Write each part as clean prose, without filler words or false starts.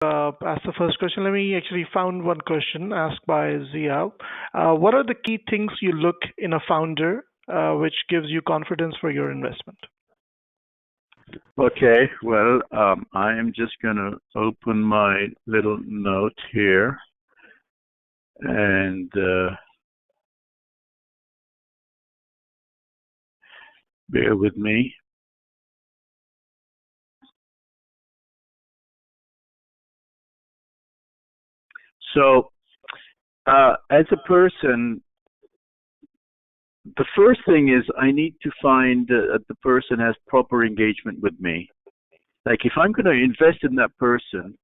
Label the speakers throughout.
Speaker 1: As the first question, let me actually found one question asked by Zia. What are the key things you look in a founder which gives you confidence for your investment?
Speaker 2: Okay, well, I am just going to open my little note here and bear with me. So, as a person, the first thing is I need to find the person has proper engagement with me. Like if I'm going to invest in that person,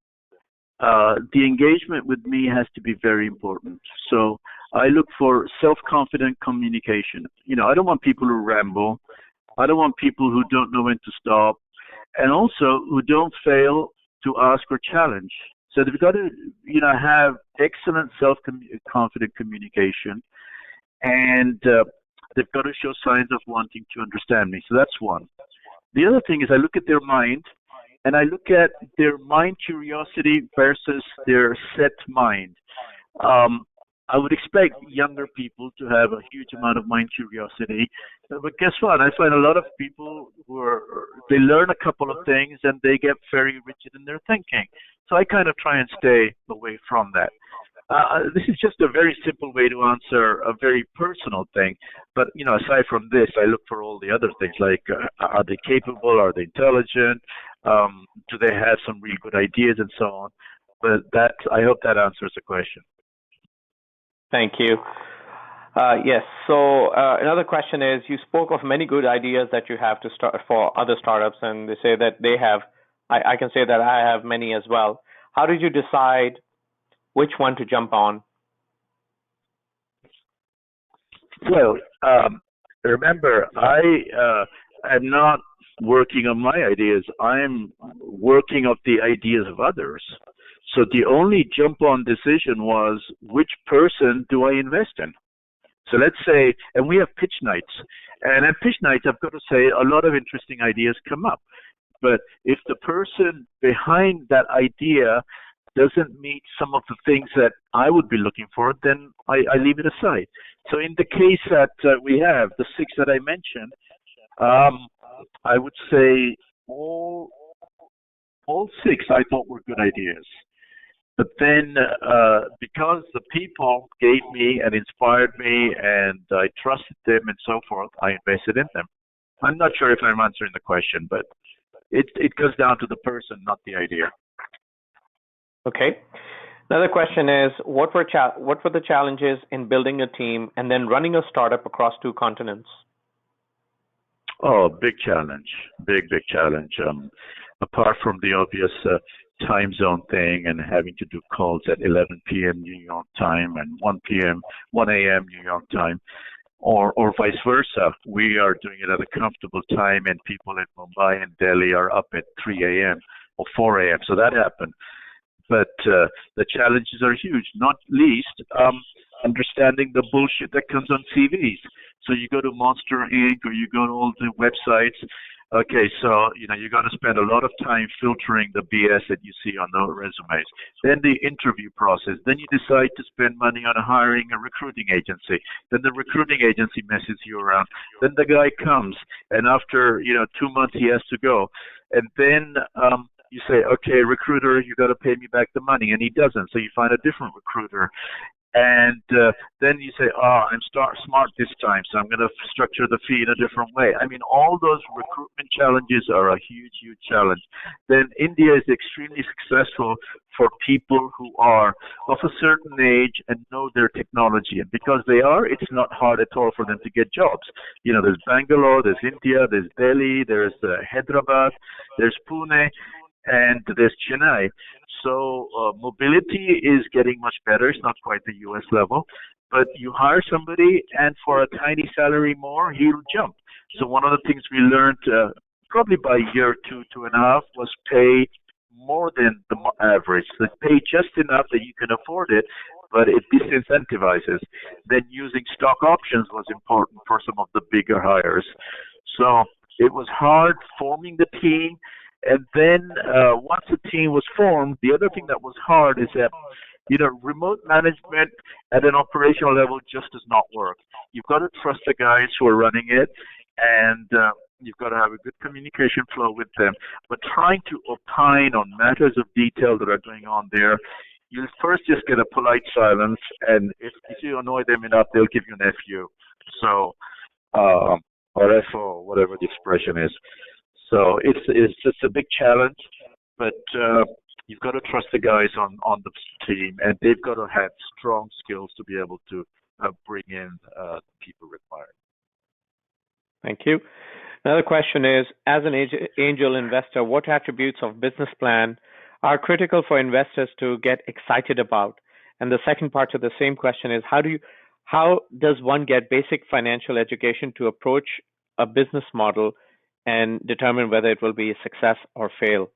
Speaker 2: the engagement with me has to be very important. So I look for self-confident communication. I don't want people who ramble. I don't want people who don't know when to stop, and also who don't fail to ask or challenge. So they've got to, have excellent self-confident communication, and they've got to show signs of wanting to understand me. So that's one. The other thing is I look at their mind, and I look at their mind curiosity versus their set mind. I would expect younger people to have a huge amount of mind curiosity, but guess what? I find a lot of people they learn a couple of things and they get very rigid in their thinking. So I kind of try and stay away from that. This is just a very simple way to answer a very personal thing. But, aside from this, I look for all the other things like are they capable? Are they intelligent? Do they have some really good ideas and so on? But I hope that answers the question.
Speaker 3: Thank you. Yes. So another question is, you spoke of many good ideas that you have to start for other startups, and they say that they have. I can say that I have many as well. How did you decide which one to jump on?
Speaker 2: Well, remember, I am not working on my ideas. I'm working on the ideas of others. So the only jump-on decision was which person do I invest in? So let's say, and we have pitch nights. And at pitch nights, I've got to say, a lot of interesting ideas come up. But if the person behind that idea doesn't meet some of the things that I would be looking for, then I leave it aside. So in the case that we have, the 6 that I mentioned, I would say all 6 I thought were good ideas. But then because the people gave me and inspired me and I trusted them and so forth, I invested in them. I'm not sure if I'm answering the question, but it goes down to the person, not the idea.
Speaker 3: Okay. Another question is, what were the challenges in building a team and then running a startup across 2 continents?
Speaker 2: Oh, big challenge. Big challenge. Apart from the obvious time zone thing and having to do calls at 11 p.m. New York time and 1 a.m. New York time, or vice versa. We are doing it at a comfortable time and people in Mumbai and Delhi are up at 3 a.m. or 4 a.m. So that happened. But the challenges are huge, not least understanding the bullshit that comes on CVs. So you go to Monster Inc. or you go to all the websites. Okay, so you got to spend a lot of time filtering the BS that you see on the resumes. Then the interview process. Then you decide to spend money on hiring a recruiting agency. Then the recruiting agency messes you around. Then the guy comes, and after 2 months he has to go, and then you say, okay, recruiter, you got to pay me back the money, and he doesn't. So you find a different recruiter. And then you say, I'm smart this time, so I'm going to structure the fee in a different way. I mean, all those recruitment challenges are a huge, huge challenge. Then India is extremely successful for people who are of a certain age and know their technology. And because they are, it's not hard at all for them to get jobs. There's Bangalore, there's India, there's Delhi, there's Hyderabad, there's Pune, and there's Chennai. So mobility is getting much better. It's not quite the U.S. level, but you hire somebody, and for a tiny salary more, he'll jump. So one of the things we learned probably by year 2.5, was pay more than the average. So pay just enough that you can afford it, but it disincentivizes. Then using stock options was important for some of the bigger hires. So it was hard forming the team And then once the team was formed, the other thing that was hard is that remote management at an operational level just does not work. You've got to trust the guys who are running it, and you've got to have a good communication flow with them. But trying to opine on matters of detail that are going on there, you'll first just get a polite silence, and if you annoy them enough, they'll give you an FU. So, or FO, whatever the expression is. So it's just a big challenge, but you've got to trust the guys on the team, and they've got to have strong skills to be able to bring in the people required.
Speaker 3: Thank you. Another question is, as an angel investor, what attributes of business plan are critical for investors to get excited about? And the second part to the same question is, how does one get basic financial education to approach a business model and determine whether it will be a success or fail?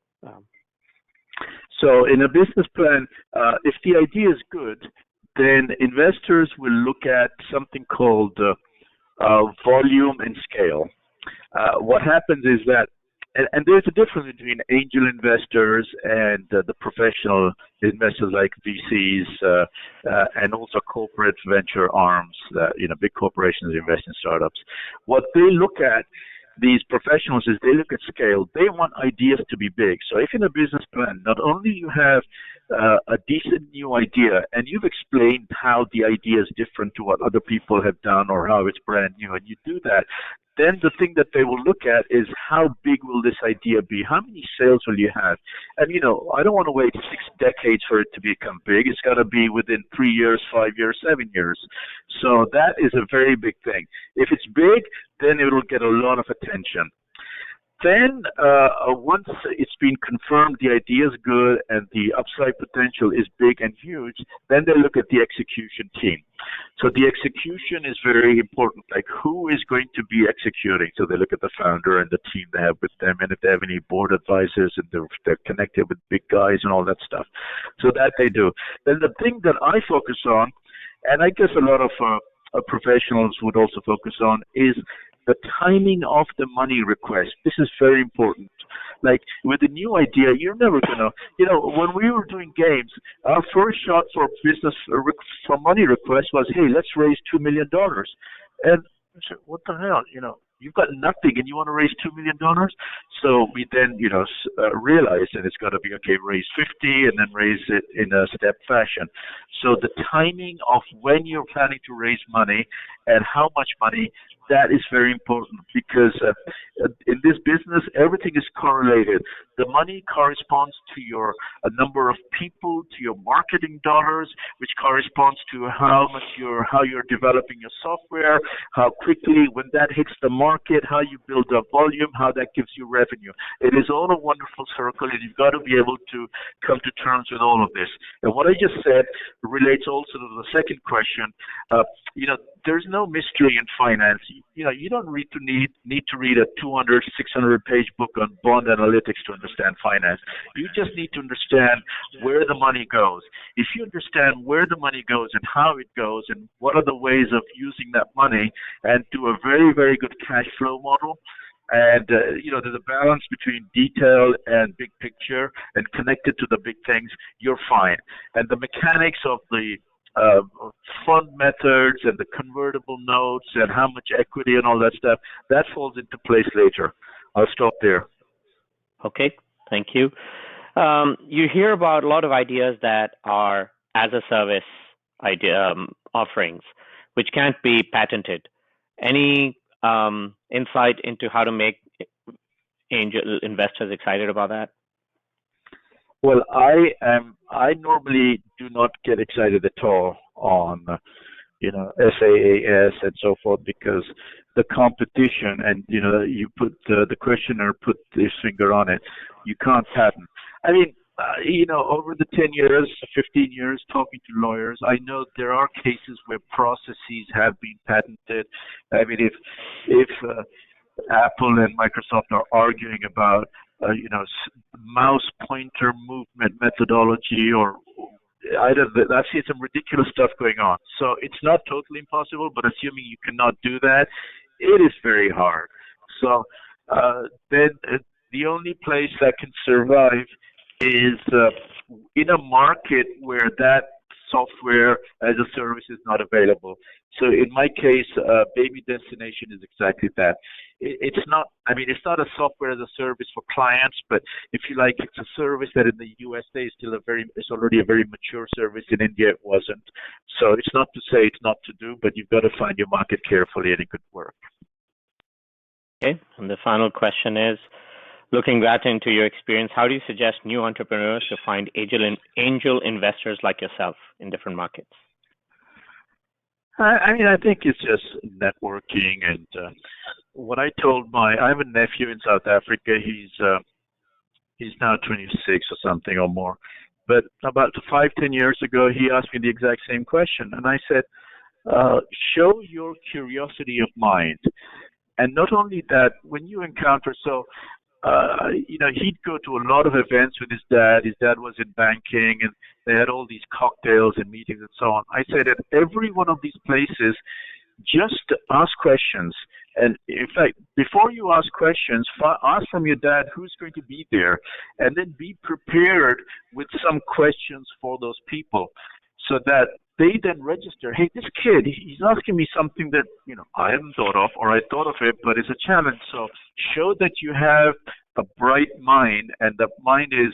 Speaker 2: So in a business plan, if the idea is good, then investors will look at something called volume and scale. What happens is that, and there's a difference between angel investors and the professional investors like VCs and also corporate venture arms, big corporations invest in startups. What they look at, these professionals, is they look at scale. They want ideas to be big. So if in a business plan, not only you have a decent new idea, and you've explained how the idea is different to what other people have done or how it's brand new, and you do that, then the thing that they will look at is how big will this idea be? How many sales will you have? And, I don't want to wait 6 decades for it to become big. It's got to be within 3 years, 5 years, 7 years. So that is a very big thing. If it's big, then it will get a lot of attention. Then once it's been confirmed the idea is good and the upside potential is big and huge, then they look at the execution team. So the execution is very important, like who is going to be executing. So they look at the founder and the team they have with them, and if they have any board advisors and they're connected with big guys and all that stuff. So that they do. Then the thing that I focus on, and I guess a lot of professionals would also focus on, is the timing of the money request. This is very important. Like with a new idea, you're never gonna, when we were doing games, our first shot for business for money request was, hey, let's raise $2 million. And I said, what the hell, you've got nothing and you want to raise $2 million? So we then, realized that it's got to be, okay, raise 50 and then raise it in a step fashion. So the timing of when you're planning to raise money and how much money, that is very important, because in this business, everything is correlated. The money corresponds to your number of people, to your marketing dollars, which corresponds to how you're developing your software, how quickly, when that hits the market, how you build up volume, how that gives you revenue. It is all a wonderful circle, and you've got to be able to come to terms with all of this. And what I just said relates also to the second question. There's no mystery in finance. You don't need to read a 200, 600-page book on bond analytics to understand finance. You just need to understand where the money goes. If you understand where the money goes and how it goes and what are the ways of using that money, and do a very, very good cash flow model, and there's a balance between detail and big picture and connected to the big things, you're fine. And the mechanics of the fund methods and the convertible notes and how much equity and all that stuff, that falls into place later. I'll stop there.
Speaker 3: Okay, thank you. You hear about a lot of ideas that are as a service idea offerings, which can't be patented. Any insight into how to make angel investors excited about that?
Speaker 2: Well, I normally do not get excited at all on, SaaS and so forth, because the competition, and you put the questioner put his finger on it. You can't patent. I mean, over the 10 years, 15 years talking to lawyers, I know there are cases where processes have been patented. I mean, if Apple and Microsoft are arguing about mouse pointer movement methodology, or I've seen some ridiculous stuff going on. So it's not totally impossible, but assuming you cannot do that, it is very hard. So then The only place that can survive is in a market where that software as a service is not available. So in my case, Baby Destination is exactly that. It's not, I mean, it's not a software as a service for clients, but if you like, it's a service that in the USA is still it's already a very mature service. In India, it wasn't. So it's not to say it's not to do, but you've got to find your market carefully and it could work.
Speaker 3: Okay, and the final question is, looking back into your experience, how do you suggest new entrepreneurs to find angel investors like yourself in different markets?
Speaker 2: I mean, I think it's just networking. And what I told I have a nephew in South Africa. He's now 26 or something or more. But about 5-10 years ago, he asked me the exact same question. And I said, show your curiosity of mind. And not only that, when you encounter, he'd go to a lot of events with his dad. His dad was in banking, and they had all these cocktails and meetings and so on. I said at every one of these places, just ask questions. And in fact, before you ask questions, ask from your dad who's going to be there, and then be prepared with some questions for those people, so that they then register, hey, this kid, he's asking me something that, I haven't thought of, or I thought of it, but it's a challenge. So show that you have a bright mind, and that mind is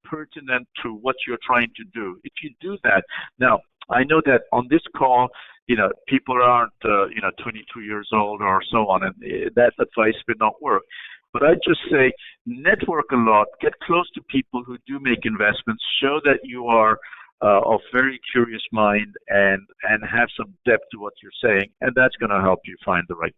Speaker 2: pertinent to what you're trying to do. If you do that, now, I know that on this call, people aren't, 22 years old or so on, and that advice may not work. But I just say, network a lot, get close to people who do make investments, show that you are of very curious mind and have some depth to what you're saying, and that's going to help you find the right people.